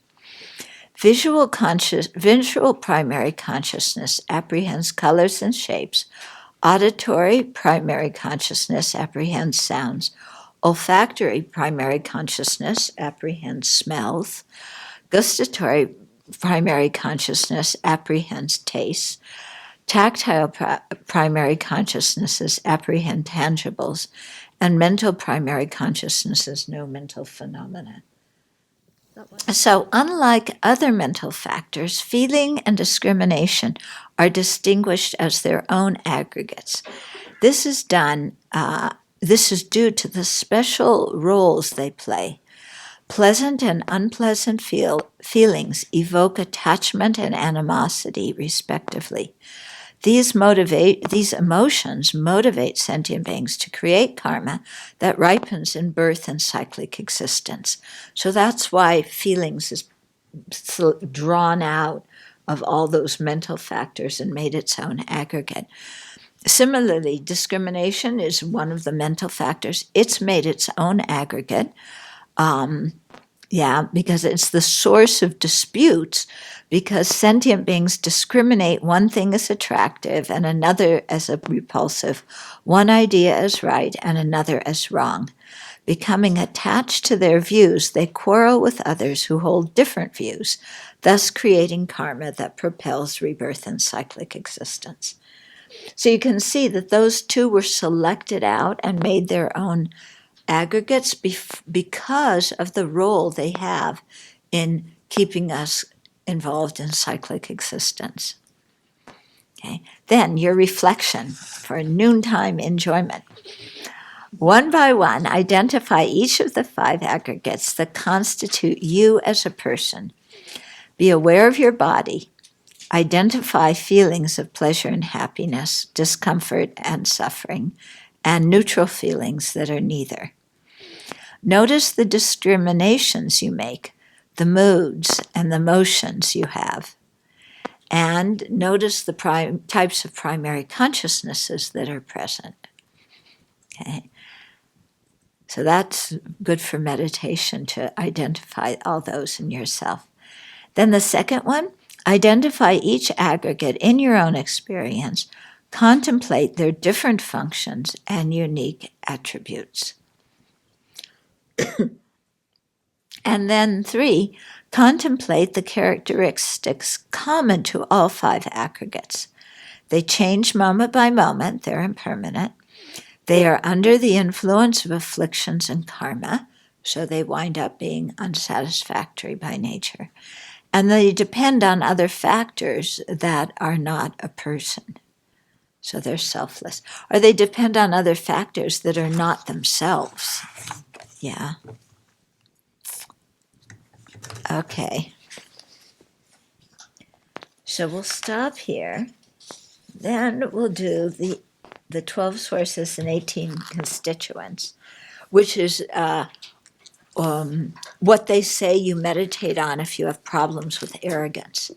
Visual primary consciousness apprehends colors and shapes. Auditory primary consciousness apprehends sounds. Olfactory primary consciousness apprehends smells. Gustatory primary consciousness apprehends tastes. Tactile primary consciousnesses apprehend tangibles, and mental primary consciousnesses know mental phenomena. So, unlike other mental factors, feeling and discrimination are distinguished as their own aggregates. This is due to the special roles they play. Pleasant and unpleasant feelings evoke attachment and animosity, respectively. These emotions motivate sentient beings to create karma that ripens in birth and cyclic existence. So that's why feelings is drawn out of all those mental factors and made its own aggregate. Similarly, discrimination is one of the mental factors. It's made its own aggregate. Because it's the source of disputes, because sentient beings discriminate one thing as attractive and another as repulsive, one idea as right and another as wrong. Becoming attached to their views, they quarrel with others who hold different views, thus creating karma that propels rebirth and cyclic existence. So you can see that those two were selected out and made their own aggregates because of the role they have in keeping us involved in cyclic existence. Okay. Then your reflection for noontime enjoyment. One by one, identify each of the 5 aggregates that constitute you as a person. Be aware of your body. Identify feelings of pleasure and happiness, discomfort and suffering, and neutral feelings that are neither. Notice the discriminations you make, the moods and the motions you have. And notice the types of primary consciousnesses that are present. Okay. So that's good for meditation, to identify all those in yourself. Then the second one, identify each aggregate in your own experience. Contemplate their different functions and unique attributes. And then 3, contemplate the characteristics common to all 5 aggregates. They change moment by moment, they're impermanent. They are under the influence of afflictions and karma, so they wind up being unsatisfactory by nature. And they depend on other factors that are not a person. So they're selfless. Or they depend on other factors that are not themselves. Yeah. Okay. So we'll stop here. Then we'll do the 12 sources and 18 constituents, which is what they say you meditate on if you have problems with arrogance.